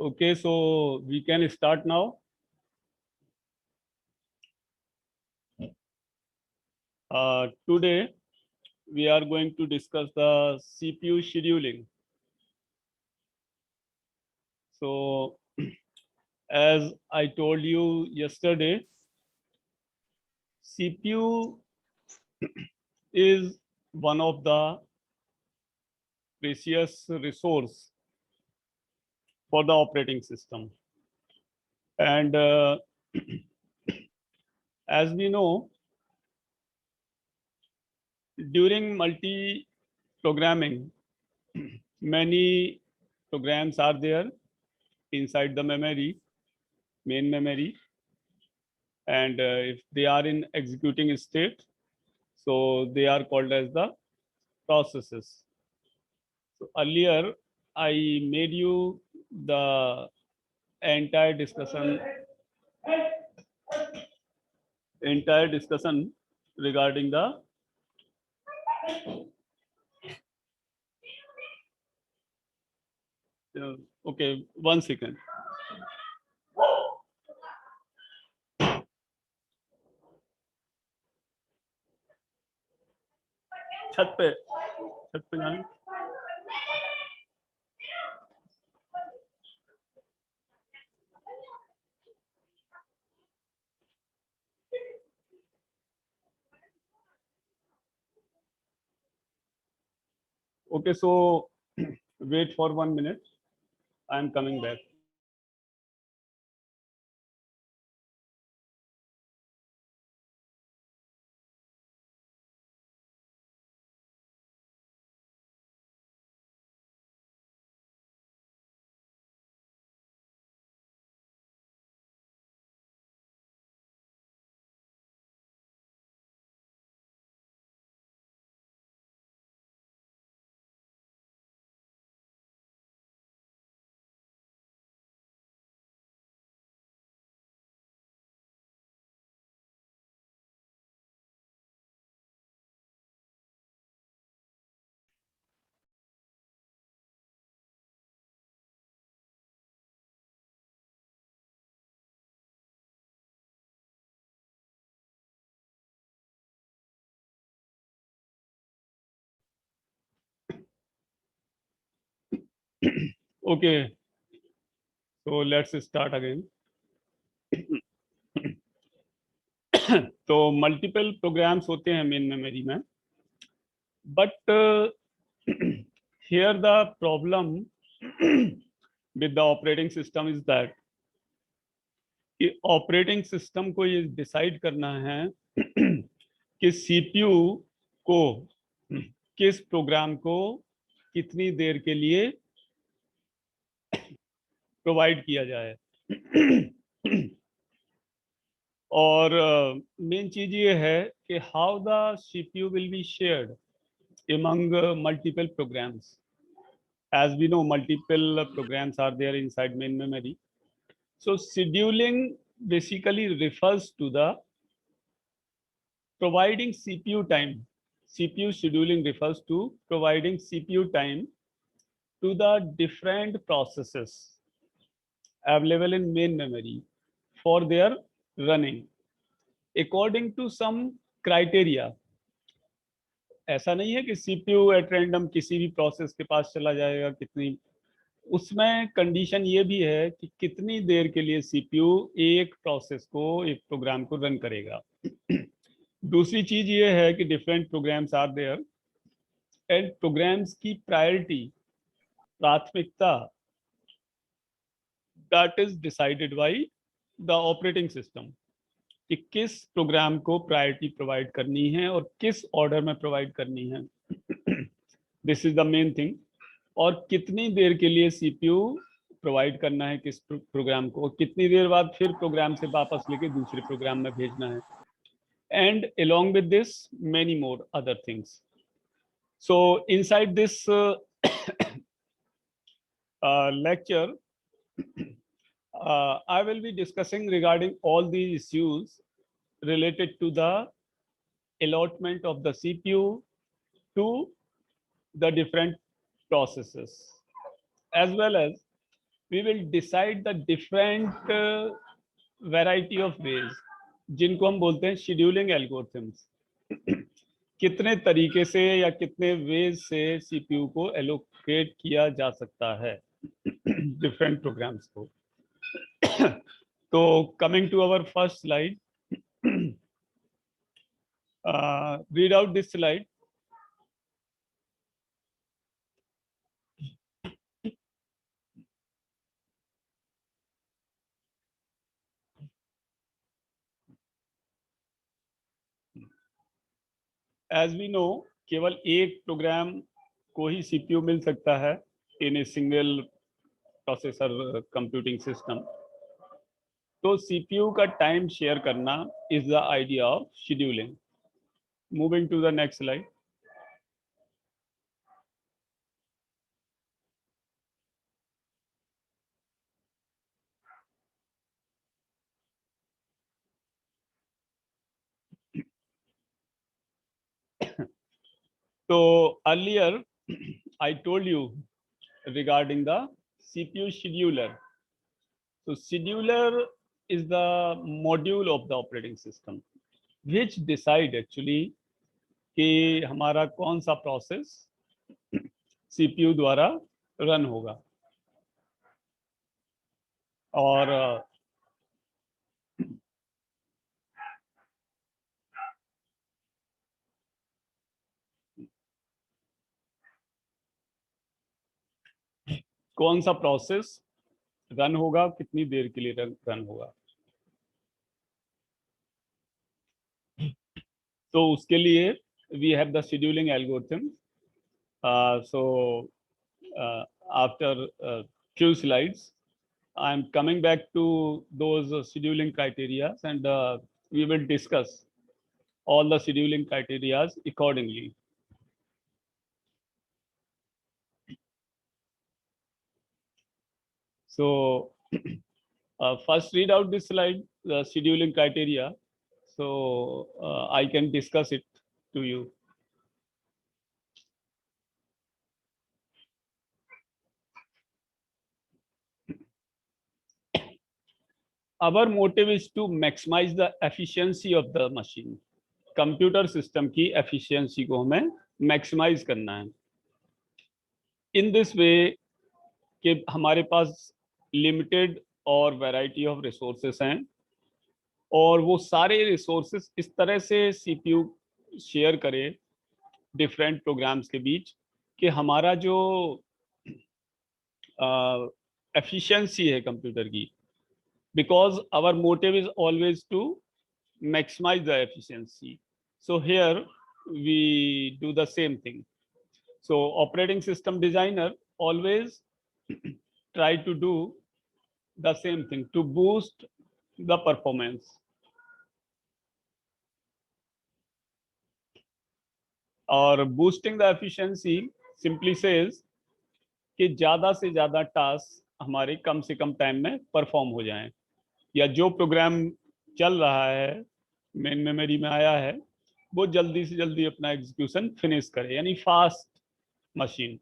Okay, so we can start now. Today we are going to discuss the CPU scheduling. So, as I told you yesterday, CPU is one of the precious resource for the operating system. And as we know, during multi-programming, many programs are there inside the memory, main memory, and if they are in executing state, so they are called as the processes. So earlier I made you the entire discussion regarding the okay, 1 second. छत पे जाने. Okay, so wait for 1 minute. I am coming back. Okay, so let's start again. तो multiple programmes होते हैं main memory में, but here the problem with the operating system is that कि operating system को ये डिसाइड करना है कि सीपीयू को किस प्रोग्राम को कितनी देर के लिए प्रोवाइड किया जाए. और मेन चीज ये है कि how the CPU will be shared among multiple programs. As we know, multiple programs are there inside main memory. So scheduling basically refers to the providing CPU time. CPU scheduling refers to providing CPU time to the different processes available in main memory for their running according to some criteria. ऐसा नहीं है कि CPU at random किसी भी process के पास चला जाएगा कितनी. उसमें कंडीशन ये भी है कि कितनी देर के लिए सीपीयू एक प्रोसेस को, एक प्रोग्राम को रन करेगा. दूसरी चीज ये है कि different programs are there and programs की प्रायोरिटी, प्राथमिकता, that is decided by the operating system कि किस प्रोग्राम को प्रायोरिटी प्रोवाइड करनी है और किस ऑर्डर में प्रोवाइड करनी है. This is the main thing. और कितनी देर के लिए सीपीयू प्रोवाइड करना है किस प्रोग्राम को, कितनी देर बाद फिर प्रोग्राम से वापस लेके दूसरे प्रोग्राम में भेजना है. And along with this many more other things. So inside this lecture I will be discussing regarding all these issues related to the allotment of the CPU to the different processes. as well as we will decide the different variety of ways, जिनको हम बोलते हैं scheduling algorithms. कितने तरीके से या कितने veg से सीपीयू को एलोकेट किया जा सकता है डिफरेंट प्रोग्राम्स को। तो coming to our first slide, read out this slide. As we know, केवल एक प्रोग्राम को ही सीपीयू मिल सकता है in a single processor computing system. तो सीपीयू का टाइम शेयर करना is the idea of scheduling. Moving to the next slide. So earlier I told you regarding the CPU scheduler. So scheduler is the module of the operating system which decide actually कि हमारा कौन सा process CPU द्वारा run होगा। और कौन सा process run होगा, कितनी देर के लिए रन होगा। तो उसके लिए we have the scheduling algorithm. So after few slides I am coming back to those scheduling criteria, and we will discuss all the scheduling criteria accordingly. So first read out this slide, the scheduling criteria, so I can discuss it to you. Our motive is to maximize the efficiency of the machine. Computer system की efficiency को हमें maximise करना है in this way कि हमारे पास limited और variety of resources हैं, और वो सारे रिसोर्सेस इस तरह से सीपीयू शेयर करे डिफरेंट प्रोग्राम्स के बीच कि हमारा जो एफिशिएंसी है कंप्यूटर की, because our motive is always to maximize the efficiency. So here we do the same thing. So operating system designer always try to do the same thing to boost the performance. और boosting the efficiency simply says कि ज़्यादा से ज़्यादा task हमारे कम से कम time में perform हो जाएं, या जो प्रोग्राम चल रहा है मेन मेमोरी में आया है वो जल्दी से जल्दी अपना एग्जीक्यूशन फिनिश करे, यानी फास्ट मशीन।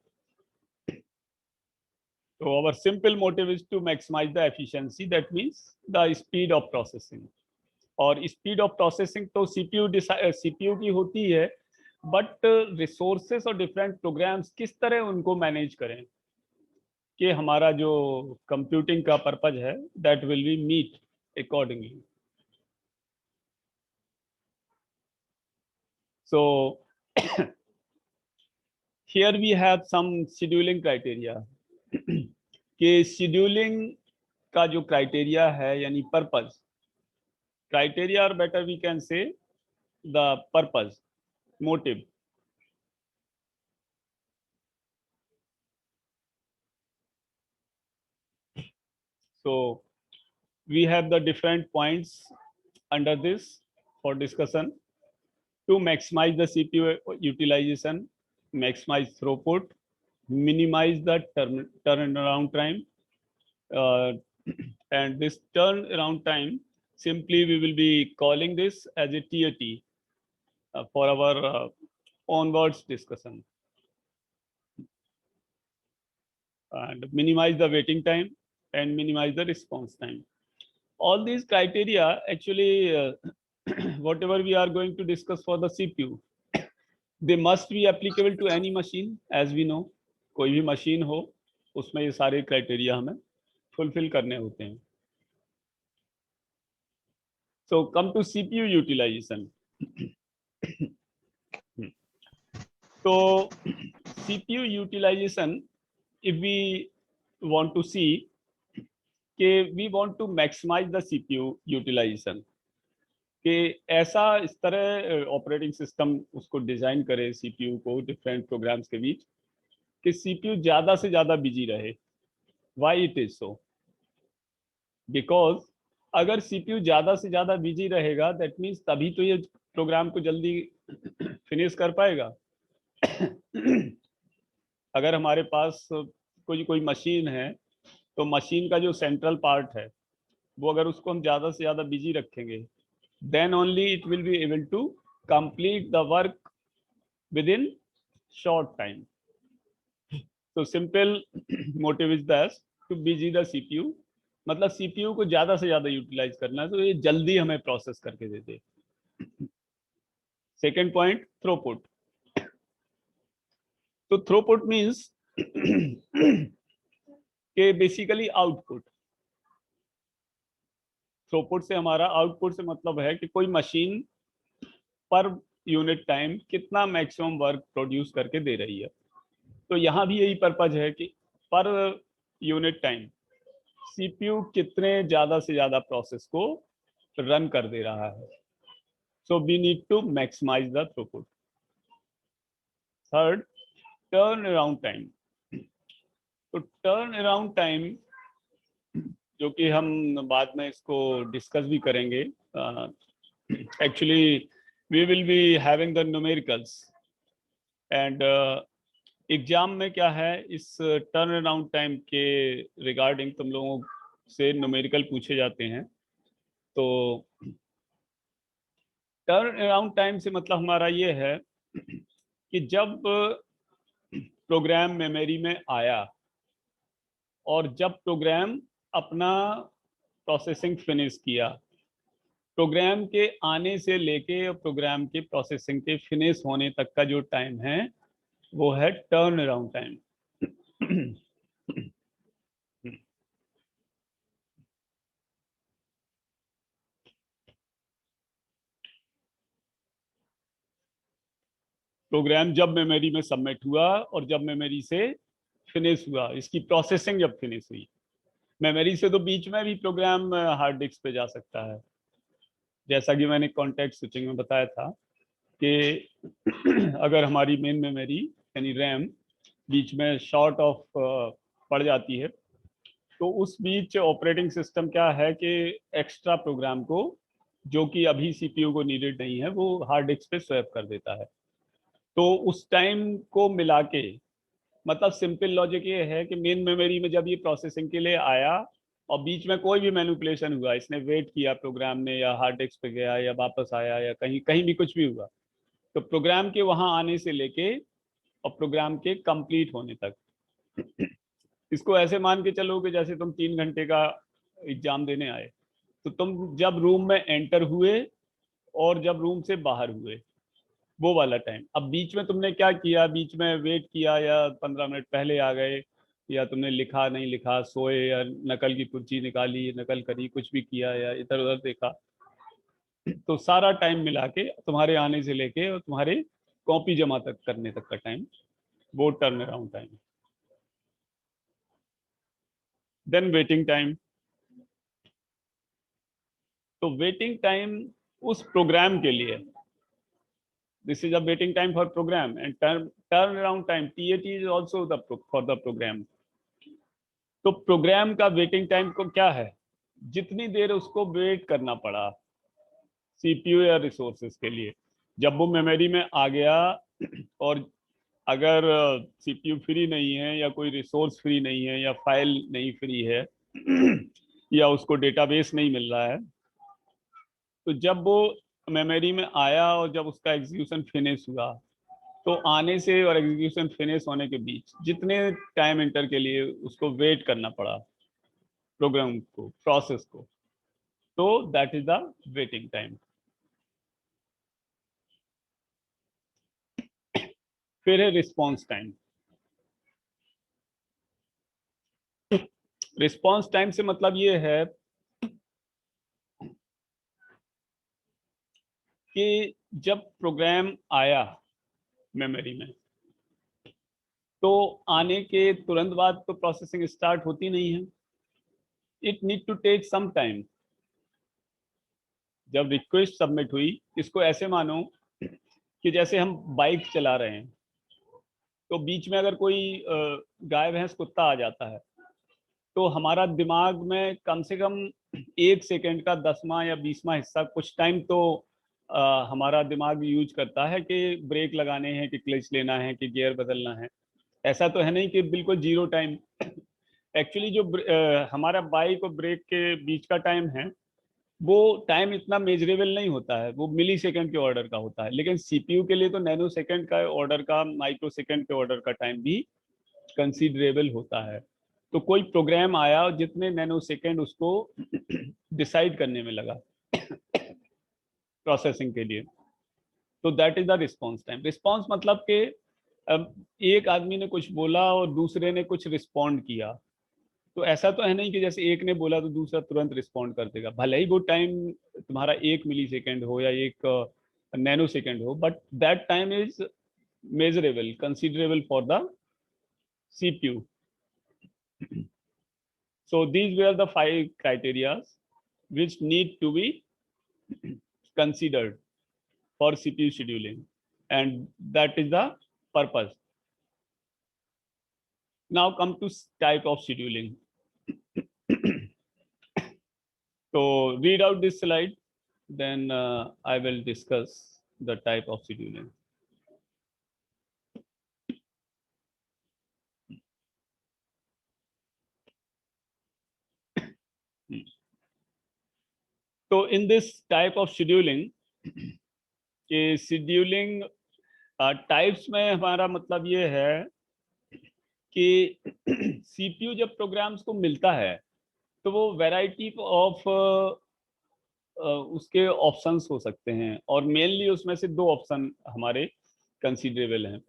तो our simple motive is to maximize the efficiency, that means the speed of processing. और स्पीड ऑफ प्रोसेसिंग तो सीपीयू की होती है, बट रिसोर्सेस और डिफरेंट प्रोग्राम्स किस तरह उनको मैनेज करें कि हमारा जो कंप्यूटिंग का पर्पज है that will be meet accordingly. So here we have some scheduling criteria कि शेड्यूलिंग का जो क्राइटेरिया है यानी पर्पज, क्राइटेरिया और better we can say the purpose, motive. So we have the different points under this for discussion. To maximize the CPU utilization, maximize throughput, minimize the turnaround time, and this turnaround time simply we will be calling this as a TAT for our onwards discussion. and minimize the waiting time and minimize the response time. All these criteria actually, whatever we are going to discuss for the CPU, they must be applicable to any machine, as we know. कोई भी machine हो, उसमें ये सारे criteria हमें fulfill करने होते हैं. So come to CPU utilization. So CPU utilization, if we want to see, we want to maximize the CPU utilization. कि ऐसा इस तरह ऑपरेटिंग सिस्टम उसको डिजाइन करे सीपीयू को डिफरेंट प्रोग्राम्स के बीच कि सीपीयू ज्यादा से ज्यादा बिजी रहे. Why it is so? Because अगर सीपीयू ज्यादा से ज्यादा बिजी रहेगा, दैट मीन्स तभी तो ये प्रोग्राम को जल्दी फिनिश कर पाएगा. अगर हमारे पास कोई मशीन है, तो मशीन का जो सेंट्रल पार्ट है, वो अगर उसको हम ज्यादा से ज्यादा बिजी रखेंगे, then only it will be able to complete the work within short time. So simple motive is this, to busy the CPU. मतलब CPU को ज्यादा से ज्यादा यूटिलाइज करना है, तो ये जल्दी हमें प्रोसेस करके देते. Second point, throughput. तो थ्रूपुट मीन्स के बेसिकली आउटपुट. थ्रूपुट से हमारा आउटपुट से मतलब है कि कोई मशीन पर यूनिट टाइम कितना मैक्सिमम वर्क प्रोड्यूस करके दे रही है. तो यहाँ भी यही पर्पज है कि पर यूनिट टाइम सीपीयू कितने ज्यादा से ज्यादा प्रोसेस को रन कर दे रहा है. So we need to maximise the throughput. Third, turn around time. तो टर्न अराउंड टाइम, जो कि हम बाद में इसको डिस्कस भी करेंगे. Actually we will be having the numericals and exam में क्या है, इस टर्न अराउंड टाइम के रिगार्डिंग तुम लोगों से न्यूमेरिकल पूछे जाते हैं. तो टर्न अराउंड टाइम से मतलब हमारा ये है कि जब प्रोग्राम मेमोरी में आया और जब प्रोग्राम अपना प्रोसेसिंग फिनिश किया, प्रोग्राम के आने से लेके प्रोग्राम के प्रोसेसिंग के फिनिश होने तक का जो टाइम है, वो है टर्न अराउंड टाइम. प्रोग्राम जब मेमोरी में सबमिट हुआ और जब मेमोरी से फिनिश हुआ, इसकी प्रोसेसिंग जब फिनिश हुई. मेमोरी से तो बीच में भी प्रोग्राम हार्ड डिस्क पे जा सकता है, जैसा कि मैंने कॉन्टेक्स्ट स्विचिंग में बताया था कि अगर हमारी मेन मेमोरी यानी रैम बीच में शॉर्ट ऑफ पड़ जाती है, तो उस बीच ऑपरेटिंग सिस्टम क्या है कि एक्स्ट्रा प्रोग्राम को, जो कि अभी सीपीयू को नीडेड नहीं है, वो हार्ड डिस्क पे स्वैप कर देता है. तो उस टाइम को मिला के, मतलब सिंपल लॉजिक ये है कि मेन मेमोरी में जब ये प्रोसेसिंग के लिए आया और बीच में कोई भी मैनिपुलेशन हुआ, इसने वेट किया प्रोग्राम ने, या हार्ड डिस्क पे गया या वापस आया या कहीं कहीं भी कुछ भी हुआ, तो प्रोग्राम के वहां आने से लेके और प्रोग्राम के कंप्लीट होने तक, इसको ऐसे मान के चलो कि जैसे तुम 3 घंटे का एग्जाम देने आए, तो तुम जब रूम में एंटर हुए और जब रूम से बाहर हुए, वो वाला टाइम. अब बीच में तुमने क्या किया, बीच में वेट किया या 15 मिनट पहले आ गए, या तुमने लिखा नहीं लिखा, सोए, या नकल की पर्ची निकाली, नकल करी, कुछ भी किया या इधर उधर देखा, तो सारा टाइम मिला के तुम्हारे आने से लेके और तुम्हारे कॉपी जमा तक करने तक का टाइम, वो turn around time. Then waiting time. तो वेटिंग टाइम उस प्रोग्राम के लिए, this is a waiting time for program, and turnaround time, TAT, is also for the program. तो प्रोग्राम का वेटिंग टाइम को क्या है, जितनी देर उसको वेट करना पड़ा सीपीयू या रिसोर्सेज के लिए. जब वो मेमोरी में आ गया और अगर सीपीयू फ्री नहीं है या कोई रिसोर्स फ्री नहीं है या फाइल नहीं फ्री है या उसको डेटाबेस नहीं मिल रहा है, तो जब वो मेमोरी में आया और जब उसका एग्जीक्यूशन फिनिश हुआ, तो आने से और एग्जीक्यूशन फिनिश होने के बीच जितने टाइम इंटर के लिए उसको वेट करना पड़ा प्रोग्राम को, प्रोसेस को, तो that is the waiting time. फिर है रिस्पॉन्स टाइम। रिस्पॉन्स टाइम से मतलब ये है कि जब प्रोग्राम आया मेमोरी में, तो आने के तुरंत बाद तो प्रोसेसिंग स्टार्ट होती नहीं है, it need to take some time. जब रिक्वेस्ट सबमिट हुई, इसको ऐसे मानो कि जैसे हम बाइक चला रहे हैं, तो बीच में अगर कोई गाय भैंस कुत्ता आ जाता है, तो हमारा दिमाग में कम से कम 1 सेकंड का 10वां या 20वां हिस्सा कुछ टाइम तो हमारा दिमाग यूज करता है कि ब्रेक लगाने हैं, कि क्लच लेना है, कि गियर बदलना है। ऐसा तो है नहीं कि बिल्कुल जीरो टाइम। एक्चुअली जो हमारा बाइक और ब्रेक के बीच का टाइम है, वो टाइम इतना मेजरेबल नहीं होता है, वो मिली सेकेंड के ऑर्डर का होता है। लेकिन सीपीयू के लिए तो नैनो सेकेंड का ऑर्डर का, माइक्रो सेकेंड के ऑर्डर का टाइम भी कंसीडरेबल होता है। तो कोई प्रोग्राम आया जितने नैनो सेकेंड उसको डिसाइड करने में लगा प्रोसेसिंग के लिए, तो that is the response time. Response मतलब कि एक आदमी ने कुछ बोला और दूसरे ने कुछ रिस्पॉन्ड किया। तो ऐसा तो है नहीं कि जैसे एक ने बोला तो दूसरा तुरंत रिस्पॉन्ड कर देगा, भले ही वो टाइम तुम्हारा 1 मिली सेकेंड हो या 1 नैनो सेकेंड हो, but that time is measurable, considerable for the CPU. So these were the 5 criteria which need to be considered for CPU scheduling, and that is the purpose. Now come to type of scheduling. So read out this slide, then I will discuss the type of scheduling. So in this type of scheduling, scheduling types में हमारा मतलब ये है कि CPU जब programmes को मिलता है, तो वो वैरायटी ऑफ उसके ऑप्शंस हो सकते हैं, और मेनली उसमें से 2 ऑप्शन हमारे कंसीडरेबल हैं।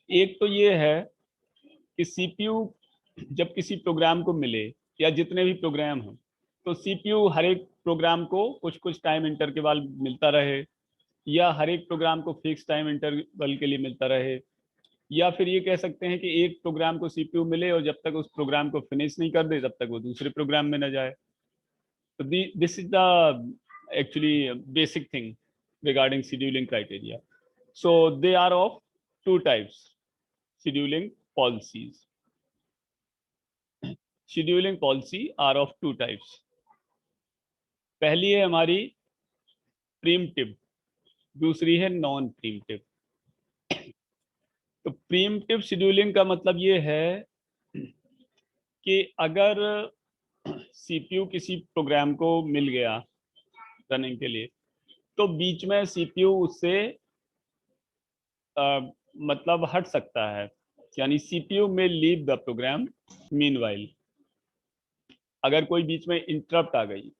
एक तो ये है कि सीपीयू जब किसी प्रोग्राम को मिले, या जितने भी प्रोग्राम हैं, तो सीपीयू हर एक प्रोग्राम को कुछ कुछ टाइम इंटरवल मिलता रहे, या हर एक प्रोग्राम को फिक्स टाइम इंटरवल के लिए मिलता रहे, या फिर ये कह सकते हैं कि एक प्रोग्राम को सीपीयू मिले और जब तक उस प्रोग्राम को फिनिश नहीं कर दे तब तक वो दूसरे प्रोग्राम में न जाए। So this is the actually basic thing regarding scheduling criteria. So they are of 2 types, scheduling policies. Scheduling policy are of 2 types. पहली है हमारी प्रीम्प्टिव, दूसरी है नॉन प्रीम्प्टिव। तो प्रीम्प्टिव शेड्यूलिंग का मतलब ये है कि अगर सीपीयू किसी प्रोग्राम को मिल गया रनिंग के लिए, तो बीच में सीपीयू उससे मतलब हट सकता है, यानी सीपीयू में लीव द प्रोग्राम मीनवाइल। अगर कोई बीच में इंटरप्ट आ गई,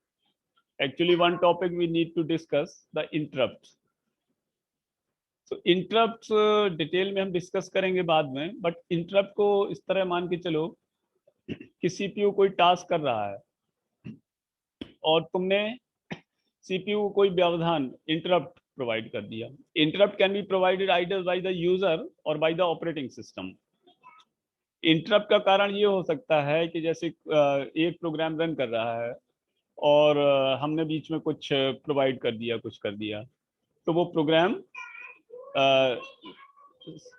actually one topic we need to discuss the interrupt. तो इंटरप्ट डिटेल में हम डिस्कस करेंगे बाद में, बट इंटरप्ट को इस तरह मान के चलो कि सीपीयू कोई टास्क कर रहा है और तुमने सीपीयू को कोई व्यवधान, इंटरप्ट प्रोवाइड कर दिया। Interrupt can be provided either by the user or by the operating system. Interrupt का कारण ये हो सकता है कि जैसे एक प्रोग्राम रन कर रहा है और हमने बीच में कुछ प्रोवाइड कर दिया, कुछ कर दिया, तो वो प्रोग्राम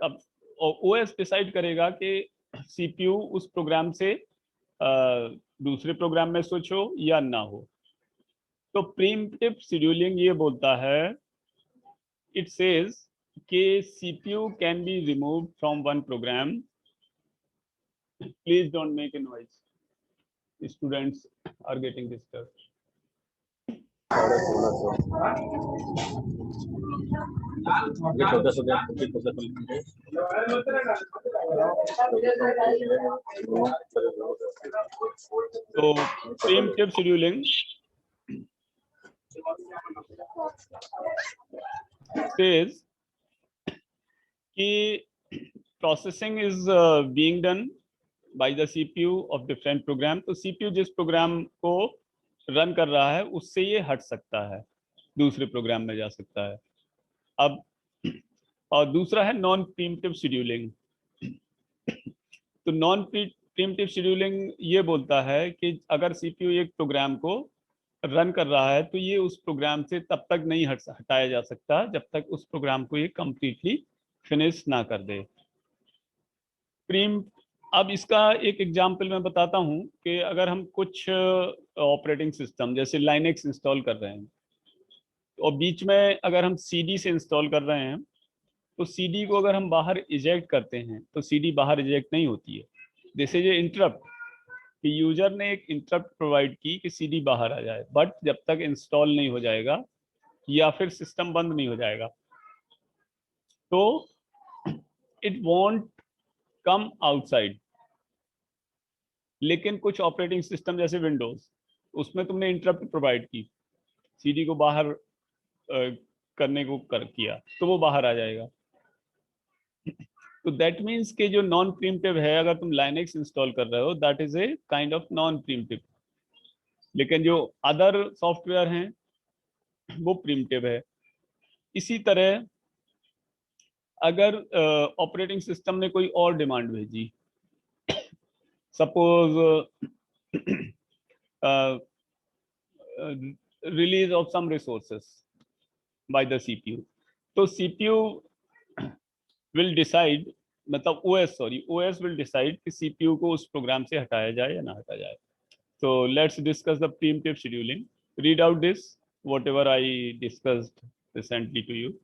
अब ओएस डिसाइड करेगा कि सीपीयू उस प्रोग्राम से दूसरे प्रोग्राम में स्विच हो या ना हो। तो प्रीम्प्टिव शेड्यूलिंग ये बोलता है, इट सेज कि CPU can be removed from one program. Please don't make a noise. Students are getting disturbed. तो preemptive scheduling says कि processing is being done by the CPU of different program. तो CPU जिस programme को run कर रहा है उससे ये हट सकता है, दूसरे प्रोग्राम में जा सकता है। अब और दूसरा है नॉन प्रीम्प्टिव शेड्यूलिंग। तो नॉन प्रीम्प्टिव शेड्यूलिंग ये बोलता है कि अगर सीपीयू एक प्रोग्राम को रन कर रहा है तो ये उस प्रोग्राम से तब तक नहीं हटाया जा सकता जब तक उस प्रोग्राम को ये कंप्लीटली फिनिश ना कर दे। प्रीम अब इसका एक एग्जांपल मैं बताता हूँ कि अगर हम कुछ ऑपरेटिंग सिस्टम जैसे लाइनेक्स इंस्टॉल कर रहे हैं और बीच में अगर हम सीडी से इंस्टॉल कर रहे हैं तो सीडी को अगर हम बाहर इजेक्ट करते हैं तो सीडी बाहर इजेक्ट नहीं होती है। दिस इज ए इंटरप्ट कि यूजर ने एक इंटरप्ट प्रोवाइड की कि सीडी बाहर आ जाए, बट जब तक इंस्टॉल नहीं हो जाएगा या फिर सिस्टम बंद नहीं हो जाएगा तो इट वॉन्ट कम आउटसाइड। लेकिन कुछ ऑपरेटिंग सिस्टम जैसे विंडोज, उसमें तुमने इंटरप्ट प्रोवाइड की, सीडी को बाहर करने को किया तो वो बाहर आ जाएगा। तो दैट मीन्स कि जो नॉन प्रीम्प्टिव है, अगर तुम लाइनेक्स इंस्टॉल कर रहे हो that is a kind of non preemptive, लेकिन जो अदर सॉफ्टवेयर हैं वो प्रीम्प्टिव है। इसी तरह अगर ऑपरेटिंग सिस्टम ने कोई और डिमांड भेजी, suppose release of some resources by the CPU, तो सीपीयू विल डिसाइड, मतलब ओएस विल डिसाइड कि सीपीयू को उस प्रोग्राम से हटाया जाए या ना हटाया जाए। So let's discuss the preemptive scheduling. Read out this, whatever I discussed recently to you.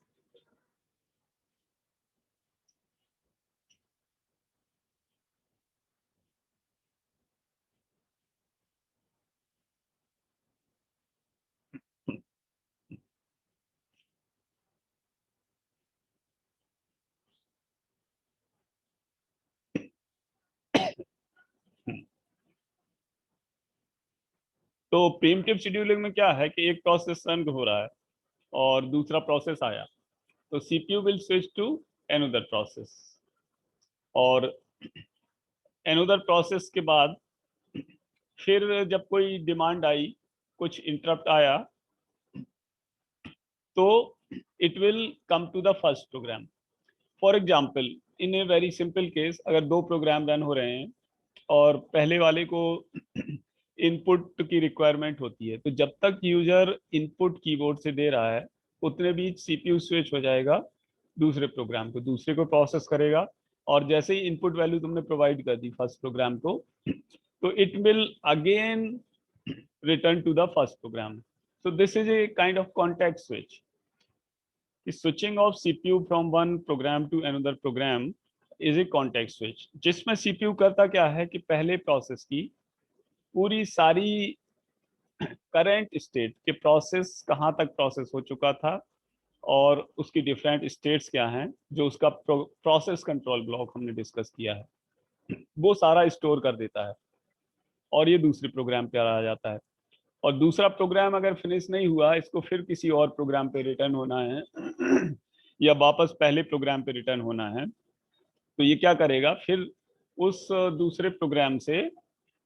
तो प्रीम्प्टिव शेड्यूलिंग में क्या है कि एक प्रोसेस रन हो रहा है और दूसरा प्रोसेस आया, तो CPU will switch to another process, और अनदर प्रोसेस के बाद फिर जब कोई डिमांड आई, कुछ इंटरप्ट आया, तो it will come to the first program. For example, in a very simple case, अगर दो प्रोग्राम रन हो रहे हैं और पहले वाले को इनपुट की रिक्वायरमेंट होती है, तो जब तक यूजर इनपुट कीबोर्ड से दे रहा है उतने बीच सीपीयू स्विच हो जाएगा दूसरे प्रोग्राम को, दूसरे को प्रोसेस करेगा, और जैसे ही इनपुट वैल्यू तुमने प्रोवाइड कर दी फर्स्ट प्रोग्राम को, तो it will again return to the first program. So this is a kind of context switch. Switching of CPU from one program to another program is a context switch, जिसमें CPU करता क्या है कि पहले process की पूरी सारी current state के प्रोसेस कहाँ तक प्रोसेस हो चुका था और उसकी डिफरेंट स्टेट्स क्या हैं, जो उसका प्रोसेस कंट्रोल ब्लॉक हमने डिस्कस किया है, वो सारा स्टोर कर देता है और ये दूसरे प्रोग्राम पे आ जाता है। और दूसरा प्रोग्राम अगर फिनिश नहीं हुआ, इसको फिर किसी और प्रोग्राम पे रिटर्न होना है या वापस पहले प्रोग्राम पे रिटर्न होना है, तो ये क्या करेगा, फिर उस दूसरे प्रोग्राम से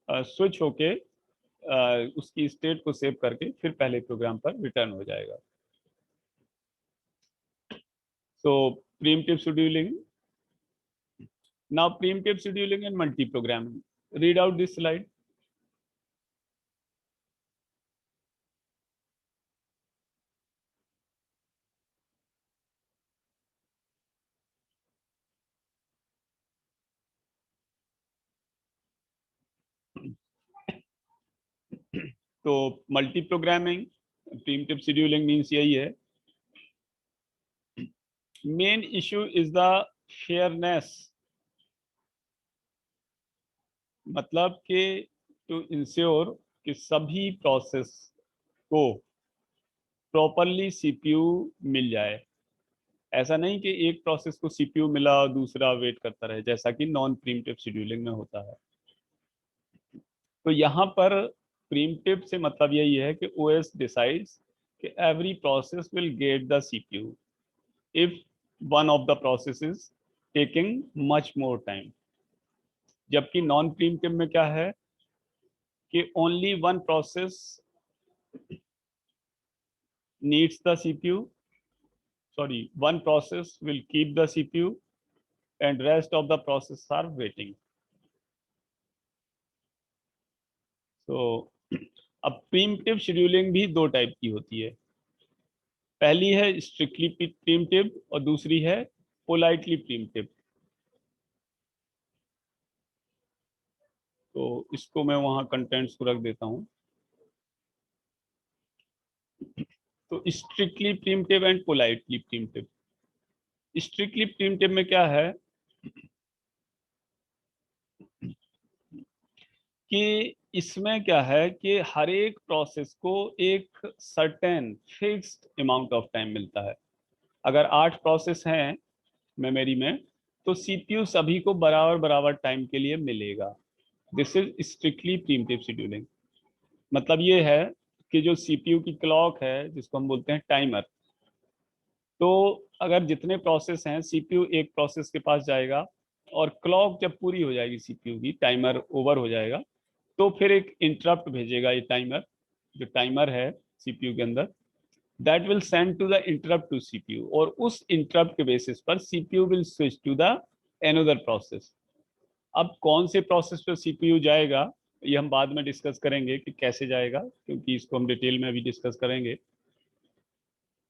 स्विच होके उसकी स्टेट को सेव करके फिर पहले प्रोग्राम पर रिटर्न हो जाएगा। So preemptive scheduling, now preemptive scheduling and multi programming. Read out this slide. तो multi programming, preemptive scheduling means यही है। Main issue is the fairness, मतलब कि टू इंश्योर कि सभी प्रोसेस को प्रॉपरली सीपीयू मिल जाए। ऐसा नहीं कि एक प्रोसेस को सीपीयू मिला और दूसरा वेट करता रहे, जैसा कि नॉन प्रीम्प्टिव शेड्यूलिंग में होता है। तो यहाँ पर प्रीम्प्टिव से मतलब यही है कि ओएस डिसाइड्स कि every process will get the CPU if one of the process is taking much more time. जबकि नॉन प्रीम्प्टिव में क्या है कि only one process needs the CPU, sorry, one process will keep the CPU and rest of the processes are waiting. So अब प्रीम्प्टिव scheduling भी दो type की होती है। पहली है स्ट्रिक्टली प्रीम्प्टिव और दूसरी है पोलाइटली प्रीम्प्टिव। तो इसको मैं वहां कंटेंट्स को रख देता हूं। तो स्ट्रिक्टली प्रीम्प्टिव एंड पोलाइटली प्रीम्प्टिव। स्ट्रिक्टली प्रीम्प्टिव में क्या है कि इसमें क्या है कि हर एक प्रोसेस को एक certain fixed amount of time मिलता है। अगर 8 प्रोसेस हैं मेमोरी में, तो सीपीयू सभी को बराबर बराबर टाइम के लिए मिलेगा। This is strictly preemptive scheduling. मतलब ये है कि जो सीपीयू की क्लॉक है, जिसको हम बोलते हैं टाइमर, तो अगर जितने प्रोसेस हैं, सीपीयू एक प्रोसेस के पास जाएगा और क्लॉक जब पूरी हो जाएगी सीपीयू की, टाइमर ओवर हो जाएगा, तो फिर एक इंटरप्ट भेजेगा ये टाइमर, जो टाइमर है सीपीयू के अंदर, that will send to the interrupt to CPU, और उस इंटरप्ट के बेसिस पर CPU will switch to the another process. अब कौन से प्रोसेस पर सीपीयू जाएगा ये हम बाद में डिस्कस करेंगे कि कैसे जाएगा, क्योंकि इसको हम डिटेल में अभी डिस्कस करेंगे।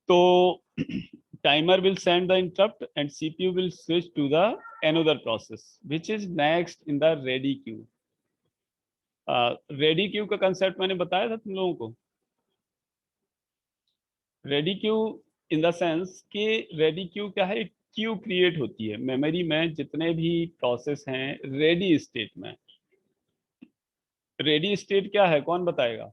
तो timer will send the interrupt and CPU will switch to the another process which is next in the ready queue। Ready queue का कंसेप्ट मैंने बताया था तुम लोगों को। Ready Q in the sense कि रेडी क्यू क्या है, एक क्यू क्रिएट होती है मेमोरी में, जितने भी प्रोसेस हैं रेडी स्टेट में। रेडी स्टेट क्या है, कौन बताएगा?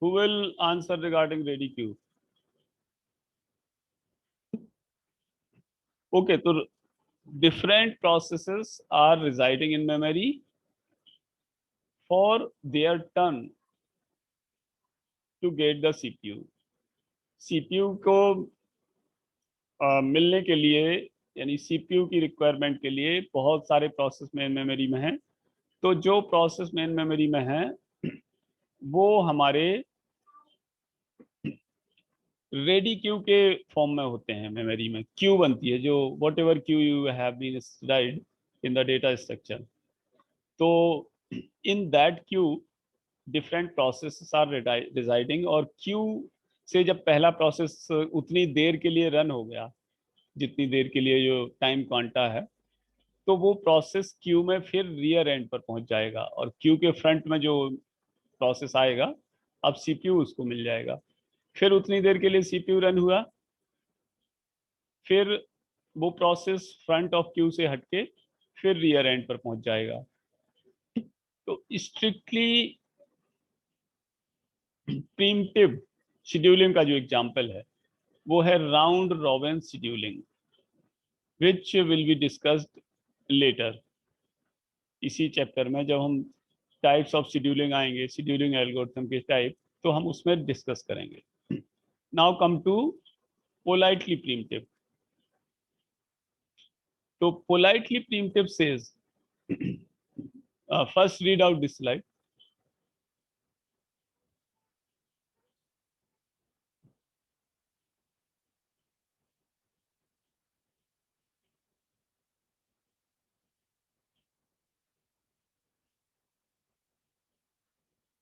Who will answer regarding ready queue? Okay, तो different processes are residing in memory for their turn to get the CPU। CPU को मिलने के लिए, यानी CPU की रिक्वायरमेंट के लिए बहुत सारे प्रोसेस मेन मेमोरी में हैं। तो जो प्रोसेस मेन मेमोरी में है वो हमारे रेडी क्यू के फॉर्म में होते हैं। मेमोरी में क्यू बनती है, जो whatever queue you have been studied in the data structure. तो in that queue different process are residing, और क्यू से जब पहला प्रोसेस उतनी देर के लिए रन हो गया जितनी देर के लिए जो टाइम क्वांटा है, तो वो प्रोसेस क्यू में फिर रियर एंड पर पहुंच जाएगा, और क्यू के फ्रंट में जो प्रोसेस आएगा अब सीपीयू उसको मिल जाएगा। फिर उतनी देर के लिए सीपीयू रन हुआ, फिर वो प्रोसेस फ्रंट ऑफ क्यू से हटके फिर रियर एंड पर पहुंच जाएगा। तो स्ट्रिक्टली प्रीम्प्टिव शेड्यूलिंग का जो एग्जांपल है वो है round robin scheduling, which will be discussed later. इसी चैप्टर में जब हम टाइप्स ऑफ शेड्यूलिंग आएंगे, शेड्यूलिंग एल्गोरिथम के टाइप, तो हम उसमें डिस्कस करेंगे। Now come to politely preemptive. तो politely preemptive says, first read out this slide.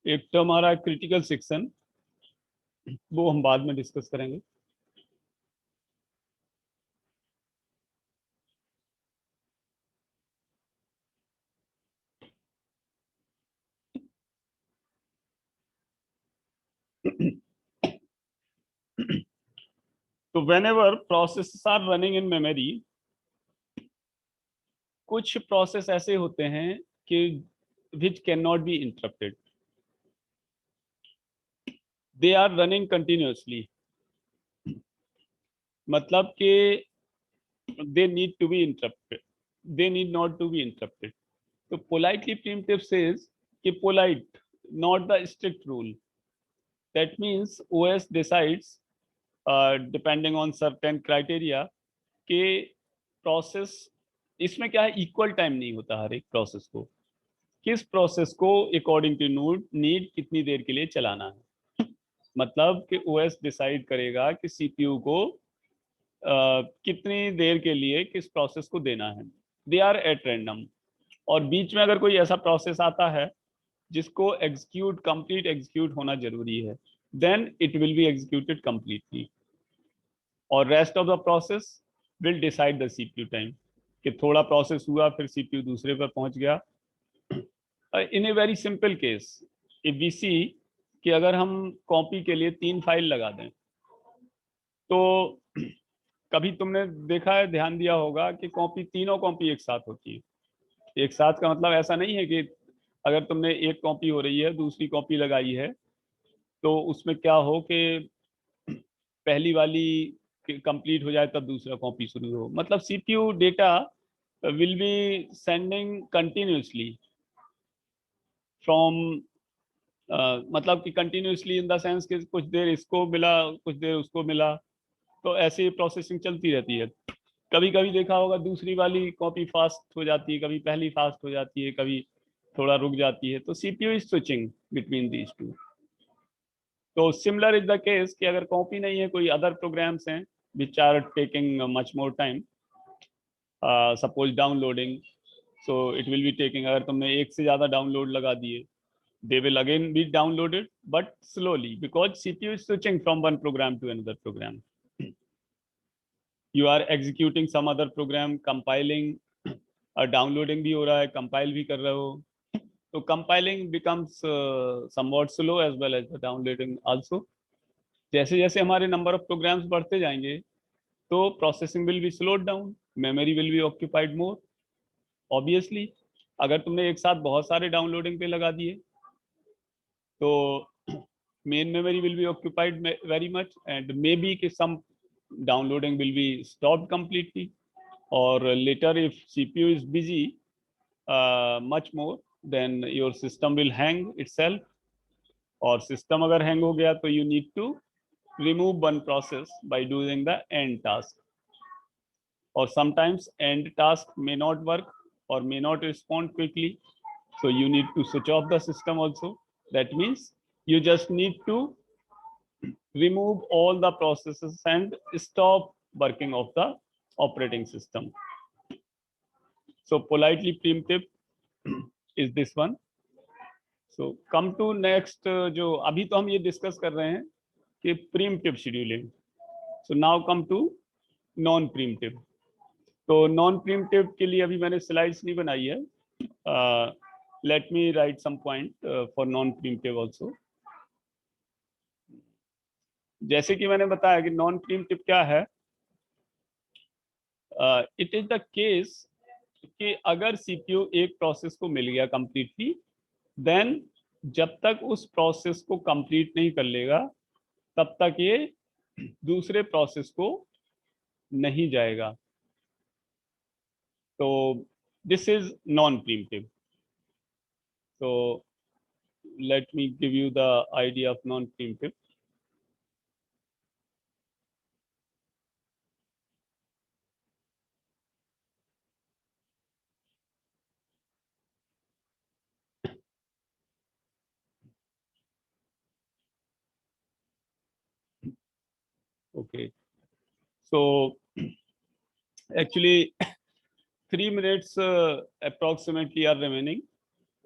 एक टर्म आ रहा है क्रिटिकल सेक्शन, वो हम बाद में डिस्कस करेंगे। तो whenever processes are running in memory, कुछ प्रोसेस ऐसे होते हैं कि which cannot be interrupted। They are running continuously, मतलब कि they need to be interrupted, they need not to be interrupted. So politely primitive says कि polite, not the strict rule. That means OS decides depending on certain criteria कि process, इसमें क्या है, equal time नहीं होता हर एक process को, किस प्रोसेस को अकॉर्डिंग टू नीड कितनी देर के लिए चलाना है। मतलब कि ओएस डिसाइड करेगा कि सीपीयू को कितनी देर के लिए किस प्रोसेस को देना है। दे आर एट रैंडम, और बीच में अगर कोई ऐसा प्रोसेस आता है जिसको एग्जीक्यूट, कंप्लीट एग्जीक्यूट होना जरूरी है, then it will be executed completely, और rest of the process will decide the CPU time, कि थोड़ा प्रोसेस हुआ फिर सीपीयू दूसरे पर पहुंच गया। In a very simple case, if we see कि अगर हम कॉपी के लिए 3 फाइल लगा दें, तो कभी तुमने देखा है, ध्यान दिया होगा कि कॉपी, तीनों कॉपी एक साथ होती है। एक साथ का मतलब ऐसा नहीं है कि अगर तुमने एक कॉपी हो रही है, दूसरी कॉपी लगाई है, तो उसमें क्या हो कि पहली वाली कंप्लीट हो जाए तब दूसरा कॉपी शुरू हो। मतलब CPU data will be sending continuously from, मतलब कि कंटिन्यूसली इन द सेंस कि कुछ देर इसको मिला, कुछ देर उसको मिला, तो ऐसे प्रोसेसिंग चलती रहती है। कभी कभी देखा होगा दूसरी वाली कॉपी फास्ट हो जाती है, कभी पहली फास्ट हो जाती है, कभी थोड़ा रुक जाती है, तो CPU is switching between these two. तो सिमिलर इज द केस कि अगर कॉपी नहीं है, कोई अदर प्रोग्राम्स हैं which are taking much more time, suppose downloading, so it will be taking, अगर तुमने एक से ज्यादा डाउनलोड लगा दिए, they will again be downloaded but slowly, because CPU is switching from one program to another program. You are executing some other program, compiling, downloading भी हो रहा है, compile भी कर रहे हो, तो compiling becomes somewhat slow as well as the downloading also. जैसे जैसे हमारे number of programs बढ़ते जाएंगे, तो processing will be slowed down, memory will be occupied more. Obviously, अगर तुमने एक साथ बहुत सारे डाउनलोडिंग पे लगा दिए, तो main memory will be occupied very much, and maybe some downloading will be stopped completely, or later if CPU is busy much more, then your system will hang itself, और system अगर hang हो गया, तो you need to remove one process by doing the end task, or sometimes end task may not work or may not respond quickly, so you need to switch off the system also. That means you just need to remove all the processes and stop working of the operating system. So politely primitive is this one. So come to next, जो अभी तो हम ये discuss कर रहे हैं कि preemptive scheduling. So now come to non preemptive. तो नॉन प्रीम्प्टिव के लिए अभी मैंने स्लाइड्स नहीं बनाई है. Let me write some point for non preemptive also. जैसे कि मैंने बताया कि नॉन प्रीम्प्टिव क्या है. इट इज द केस कि अगर सीपीयू एक प्रोसेस को मिल गया कंप्लीटली, देन जब तक उस प्रोसेस को कंप्लीट नहीं कर लेगा, तब तक ये दूसरे प्रोसेस को नहीं जाएगा. तो दिस इज नॉन प्रीम्प्टिव. तो let me give you the idea of non preemptive. Okay, so actually 3 minutes approximately are remaining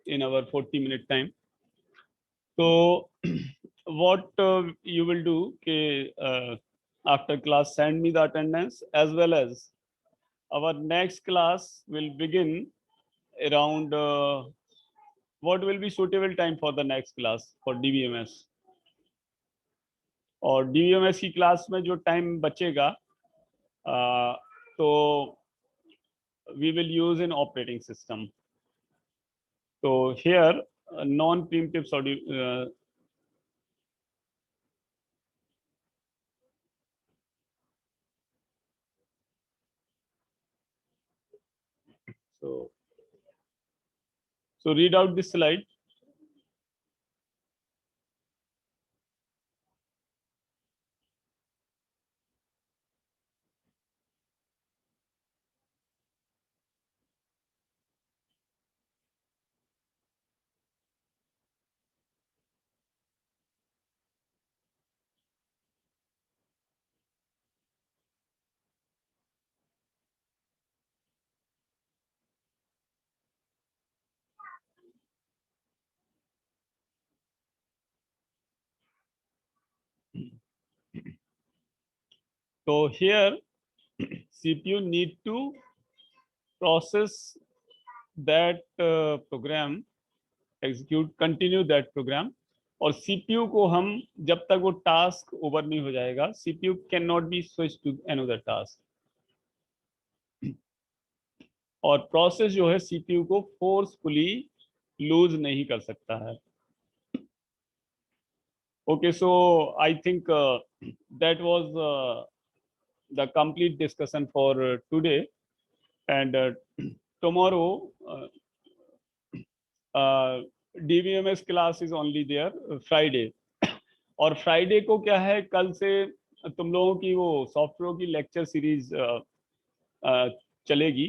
in our 40-minute time. So what you will do, after class send me the attendance, as well as our next class will begin around what will be suitable time for the next class for DBMS. और DBMS की class में जो time बचेगा, तो we will use an operating system. So here non-preemptive So read out this slide. So here CPU need to process that program, execute, continue that program. और CPU को हम जब तक वो टास्क ओवर नहीं हो जाएगा, CPU can not be switch to another task. और प्रोसेस जो है CPU को फोर्सफुली लूज नहीं कर सकता है. Okay, so I think that was the complete discussion for today, and tomorrow DVMS class is only there Friday. और Friday को क्या है, कल से तुम लोगों की वो सॉफ्टवेयर की लेक्चर सीरीज चलेगी.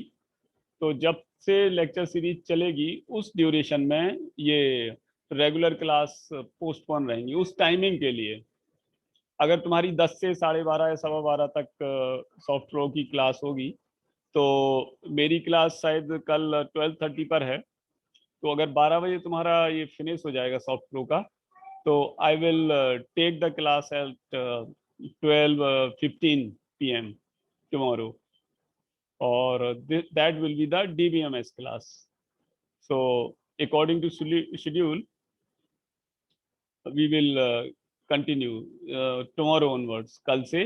तो जब से लेक्चर सीरीज चलेगी उस ड्यूरेशन में ये रेगुलर क्लास पोस्टपोन रहेंगी उस टाइमिंग के लिए. अगर तुम्हारी 10 से 12:30 या 12:15 तक सॉफ्टवेयर की क्लास होगी, तो मेरी क्लास शायद कल 12:30 पर है. तो अगर 12 बजे तुम्हारा ये फिनिश हो जाएगा सॉफ्टवेयर का, तो I will take the class at 12:15 PM tomorrow, or that will be the DBMS class. So according to schedule, we will continue tomorrow onwards. कल से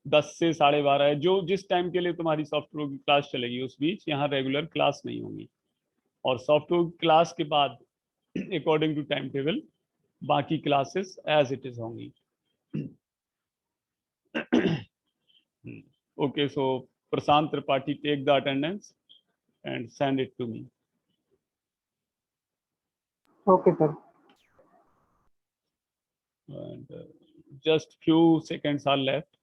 10 से 12:30 जो जिस टाइम के लिए तुम्हारी सॉफ्टवेयर की क्लास चलेगी उस बीच यहाँ रेगुलर क्लास नहीं होंगी. और सॉफ्टवेयर क्लास के बाद अकॉर्डिंग टू टाइम टेबल बाकी क्लासेस एज इट इज होंगी. Okay, so Prashant Tripathi, take the attendance and send it to me. Okay, sir. And just few seconds are left.